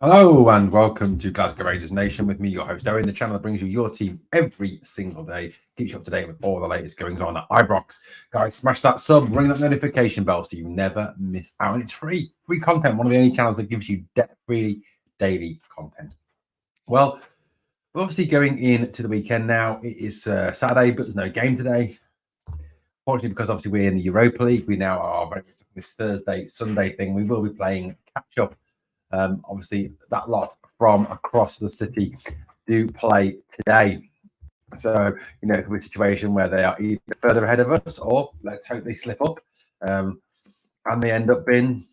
Hello and welcome to Glasgow Rangers Nation with me, your host Owen, the channel that brings you your team every single day, keeps you up to date with all the latest goings on at Ibrox. Guys, smash that sub, ring that notification bell so you never miss out. And it's free content, one of the only channels that gives you debt-free daily content. Well, we're obviously going into the weekend now. It is Saturday, but there's no game today. Fortunately, because obviously we're in the Europa League, we now are very much this Thursday, Sunday thing. We will be playing catch-up. Obviously, that lot from across the city do play today. So, it could be a situation where they are either further ahead of us or let's hope they slip up. And they end up being,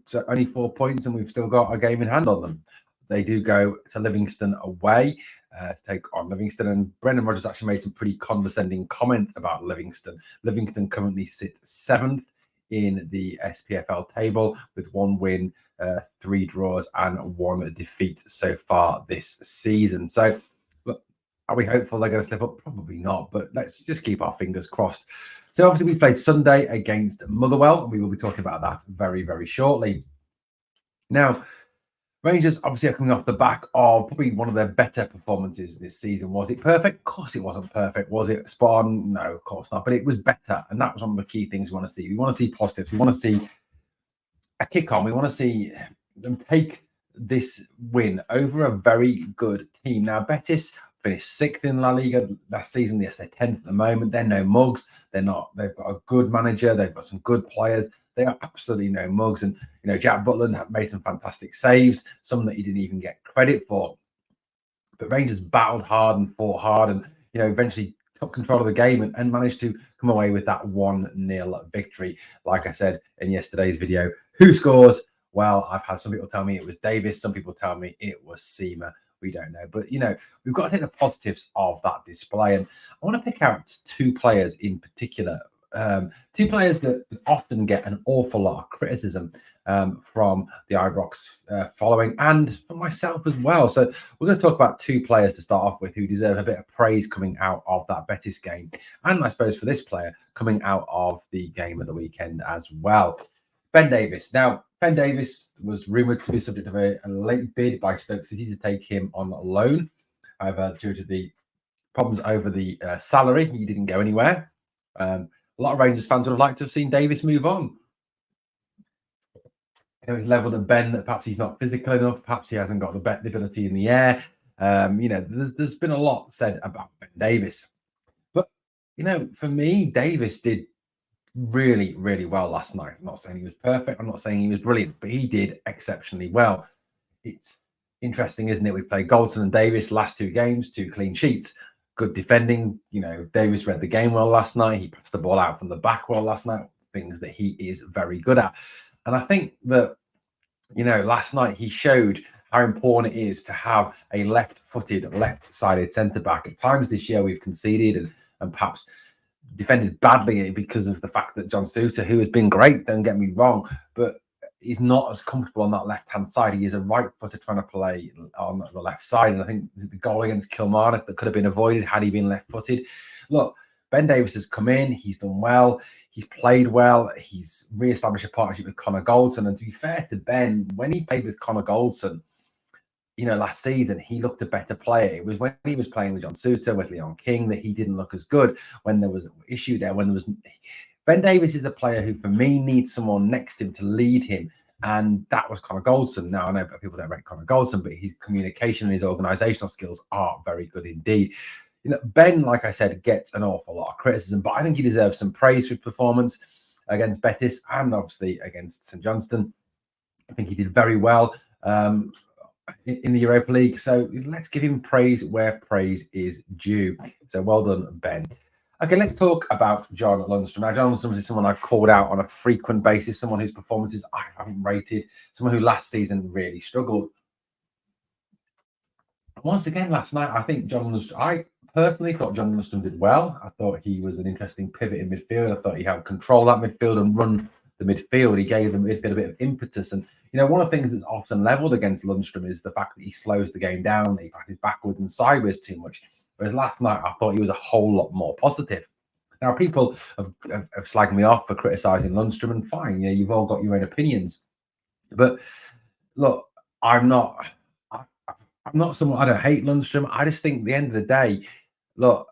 so only 4 points and we've still got a game in hand on them. They do go to Livingston away to take on Livingston. And Brendan Rodgers actually made some pretty condescending comments about Livingston. Livingston currently sit 7th in the SPFL table with 1 win, 3 draws and 1 defeat so far this season. So, look, are we hopeful they're going to slip up? Probably not, but let's just keep our fingers crossed. So obviously we played Sunday against Motherwell, and we will be talking about that very, very shortly. Now, Rangers obviously are coming off the back of probably one of their better performances this season. Was it perfect? Of course it wasn't perfect. Was it spot on? No, of course not. But it was better. And that was one of the key things we want to see. We want to see positives. We want to see a kick on. We want to see them take this win over a very good team. Now, Betis finished 6th in La Liga last season. Yes, they're 10th at the moment. They're no mugs. They're not. They've got a good manager. They've got some good players. They are absolutely no mugs. And, Jack Butland made some fantastic saves, some that he didn't even get credit for. But Rangers battled hard and fought hard and, eventually took control of the game and managed to come away with that 1-0 victory. Like I said in yesterday's video, who scores? Well, I've had some people tell me it was Davis. Some people tell me it was Seema. We don't know. But, we've got to take the positives of that display. And I want to pick out 2 players in particular. 2 players that often get an awful lot of criticism from the Ibrox following and from myself as well. So we're going to talk about 2 players to start off with who deserve a bit of praise coming out of that Betis game. And I suppose for this player coming out of the game of the weekend as well. Ben Davis. Now, Ben Davis was rumoured to be subject of a late bid by Stoke City to take him on loan. However, due to the problems over the salary, he didn't go anywhere. A lot of Rangers fans would have liked to have seen Davis move on. It's levelled at Ben that perhaps he's not physical enough, perhaps he hasn't got the ability in the air. There's been a lot said about Ben Davis. But, for me, Davis did really, really well last night. I'm not saying he was perfect. I'm not saying he was brilliant, but he did exceptionally well. It's interesting, isn't it? We played Goldson and Davis last 2 games, 2 clean sheets. Good defending. Davis read the game well last night. He passed the ball out from the back well last night, things that he is very good at. And I think that, last night he showed how important it is to have a left-footed, left-sided centre-back. At times this year we've conceded and perhaps defended badly because of the fact that John Souttar, who has been great, don't get me wrong, but he's not as comfortable on that left-hand side. He is a right-footer trying to play on the left side. And I think the goal against Kilmarnock that could have been avoided had he been left-footed. Look, Ben Davis has come in. He's done well. He's played well. He's re-established a partnership with Connor Goldson. And to be fair to Ben, when he played with Connor Goldson, last season, he looked a better player. It was when he was playing with John Souttar, with Leon King, that he didn't look as good. When there was an issue there, Ben Davis is a player who, for me, needs someone next to him to lead him. And that was Connor Goldson. Now, I know people don't rate Connor Goldson, but his communication and his organisational skills are very good indeed. Ben, like I said, gets an awful lot of criticism, but I think he deserves some praise for his performance against Betis and obviously against St Johnstone. I think he did very well in the Europa League. So let's give him praise where praise is due. So well done, Ben. Okay, let's talk about John Lundstram. Now, John Lundstram is someone I've called out on a frequent basis, someone whose performances I haven't rated, someone who last season really struggled. Once again, last night, I personally thought John Lundstram did well. I thought he was an interesting pivot in midfield. I thought he had control that midfield and run the midfield. He gave the midfield a bit of impetus. And, one of the things that's often levelled against Lundstram is the fact that he slows the game down, that he passes backwards and sideways too much. Whereas last night, I thought he was a whole lot more positive. Now, people have slagged me off for criticising Lundstram, and fine, you've all got your own opinions. But look, I'm not. I, I'm not someone. I don't hate Lundstrom. I just think at the end of the day, look.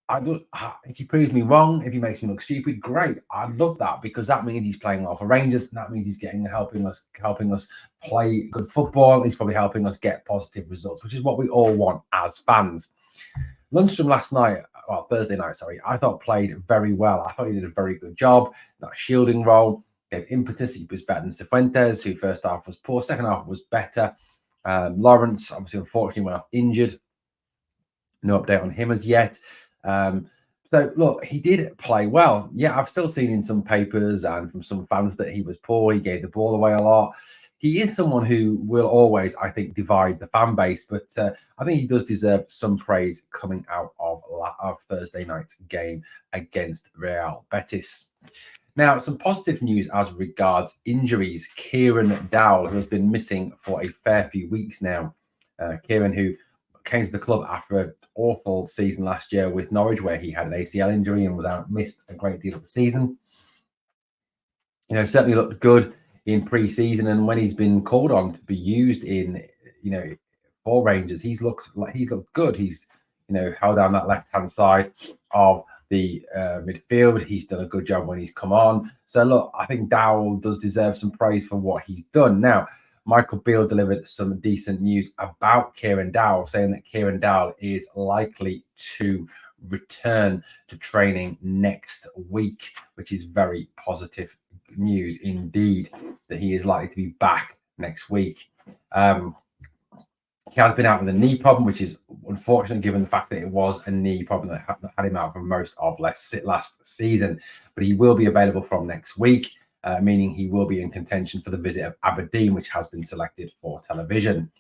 If he proves me wrong, if he makes me look stupid, great. I love that because that means he's playing well for Rangers. And that means he's helping us play good football. He's probably helping us get positive results, which is what we all want as fans. Lundstrom last night, well, Thursday night, sorry, I thought played very well. I thought he did a very good job. That shielding role gave impetus. He was better than Cifuentes, who first half was poor, second half was better. Lawrence, obviously, unfortunately, went off injured. No update on him as yet. So, look, he did play well. Yeah, I've still seen in some papers and from some fans that he was poor. He gave the ball away a lot. He is someone who will always, I think, divide the fan base, but I think he does deserve some praise coming out of Thursday night's game against Real Betis. Now, some positive news as regards injuries. Kieran Dowell, who has been missing for a fair few weeks now. Kieran, who came to the club after an awful season last year with Norwich, where he had an ACL injury and was missed a great deal of the season. Certainly looked good in pre-season, and when he's been called on to be used in, for Rangers, he's looked good. He's, held down that left-hand side of the midfield. He's done a good job when he's come on. So look, I think Dowell does deserve some praise for what he's done. Now, Michael Beale delivered some decent news about Kieran Dowell, saying that Kieran Dowell is likely to return to training next week, which is very positive news indeed, that he is likely to be back next week. He has been out with a knee problem, which is unfortunate given the fact that it was a knee problem that had him out for most of last season. But he will be available from next week. Meaning he will be in contention for the visit of Aberdeen, which has been selected for television.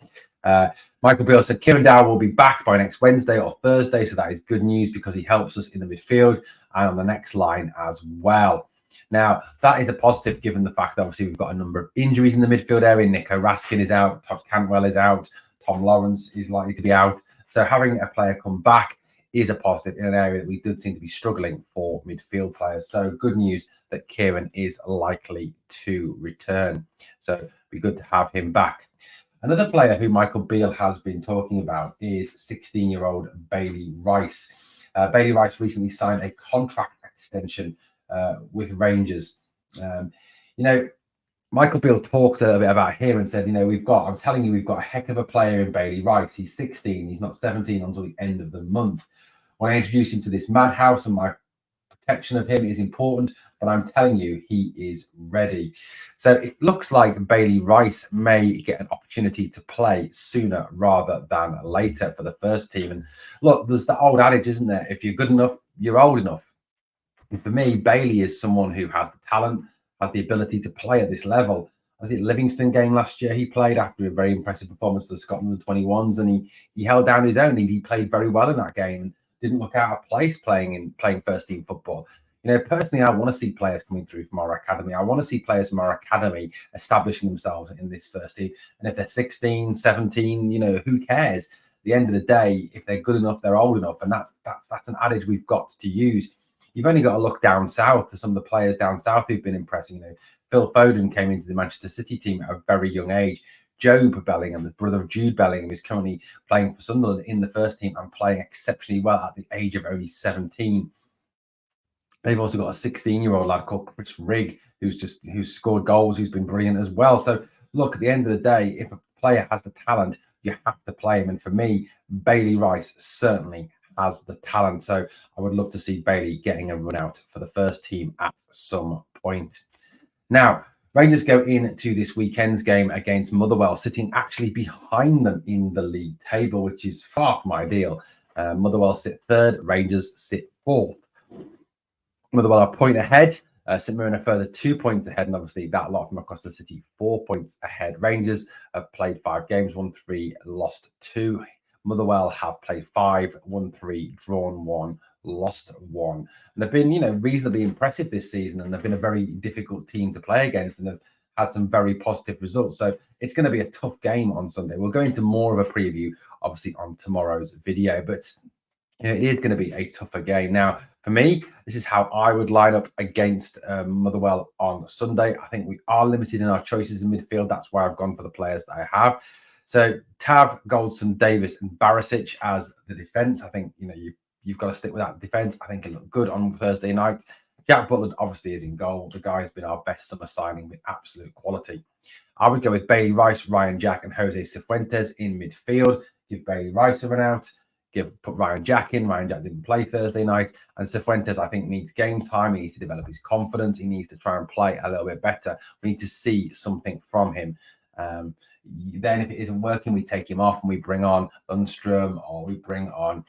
Michael Beale said Kieran Dowell will be back by next Wednesday or Thursday, so that is good news because he helps us in the midfield and on the next line as well. Now, that is a positive given the fact that obviously we've got a number of injuries in the midfield area. Nico Raskin is out, Todd Cantwell is out, Tom Lawrence is likely to be out. So having a player come back is a positive in an area that we did seem to be struggling for midfield players. So good news that Kieran is likely to return. So it'd be good to have him back. Another player who Michael Beale has been talking about is 16-year-old Bailey Rice. Bailey Rice recently signed a contract extension with Rangers. Michael Beale talked a little bit about him and said, I'm telling you, we've got a heck of a player in Bailey Rice. He's 16. He's not 17 until the end of the month. When I introduce him to this madhouse, and my protection of him is important, but I'm telling you, he is ready. So it looks like Bailey Rice may get an opportunity to play sooner rather than later for the first team. And look, there's the old adage, isn't there? If you're good enough, you're old enough. And for me, Bailey is someone who has the talent, has the ability to play at this level. I think Livingston game last year, he played after a very impressive performance to the Scotland 21s, and he held down his own. He played very well in that game and didn't look out of place playing first team football. Personally, I want to see players coming through from our academy. I want to see players from our academy establishing themselves in this first team. And if they're 16, 17, who cares? At the end of the day, if they're good enough, they're old enough. And that's an adage we've got to use. You've only got to look down south to some of the players down south who've been impressing. Phil Foden came into the Manchester City team at a very young age. Job Bellingham, the brother of Jude Bellingham, is currently playing for Sunderland in the first team and playing exceptionally well at the age of only 17. They've also got a 16-year-old lad called Chris Rigg, who's scored goals, who's been brilliant as well. So, look, at the end of the day, if a player has the talent, you have to play him. And for me, Bailey Rice certainly has the talent. So I would love to see Bailey getting a run out for the first team at some point. Now, Rangers go into this weekend's game against Motherwell, sitting actually behind them in the league table, which is far from ideal. Motherwell sit third, Rangers sit fourth. Motherwell are a point ahead. St Mirren a further 2 points ahead, and obviously that lot from across the city 4 points ahead. Rangers have played 5 games, won 3, lost 2. Motherwell have played 5, won 3, drawn 1, lost 1. And they've been, reasonably impressive this season, and they've been a very difficult team to play against, and have had some very positive results. So it's going to be a tough game on Sunday. We'll go into more of a preview, obviously, on tomorrow's video, but it is going to be a tougher game. Now, For me, this is how I would line up against Motherwell on Sunday. I think we are limited in our choices in midfield. That's why I've gone for the players that I have. So Tav, Goldson, Davis, and Barisic as the defence. I think you've got to stick with that defence. I think it looked good on Thursday night. Jack Butland obviously is in goal. The guy has been our best summer signing with absolute quality. I would go with Bailey Rice, Ryan Jack, and Jose Cifuentes in midfield. Give Bailey Rice a run out. Put Ryan Jack in. Ryan Jack didn't play Thursday night. And Cifuentes, I think, needs game time. He needs to develop his confidence. He needs to try and play a little bit better. We need to see something from him. Then if it isn't working, we take him off and we bring on Lundstrom, or we bring on,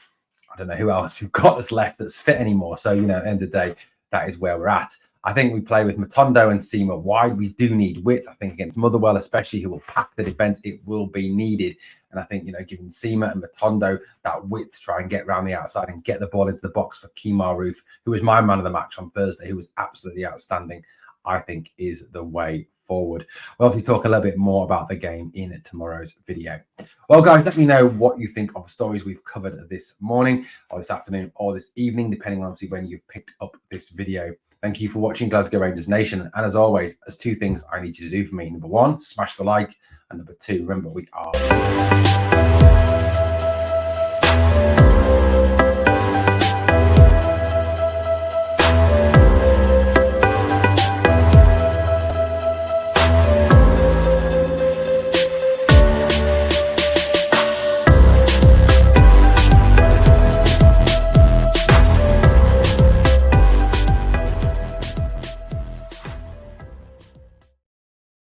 I don't know who else we've got that's left that's fit anymore. So, at the end of the day, that is where we're at. I think we play with Matondo and Seema wide. We do need width. I think against Motherwell, especially, who will pack the defence, it will be needed. And I think, giving Seema and Matondo that width to try and get around the outside and get the ball into the box for Kemar Roof, who was my man of the match on Thursday, who was absolutely outstanding, I think is the way forward. We'll obviously talk a little bit more about the game in tomorrow's video. Well, guys, let me know what you think of the stories we've covered this morning or this afternoon or this evening, depending on obviously when you've picked up this video. Thank you for watching Glasgow Rangers Nation. And as always, there's two things I need you to do for me. Number one, smash the like. And number two, remember, we are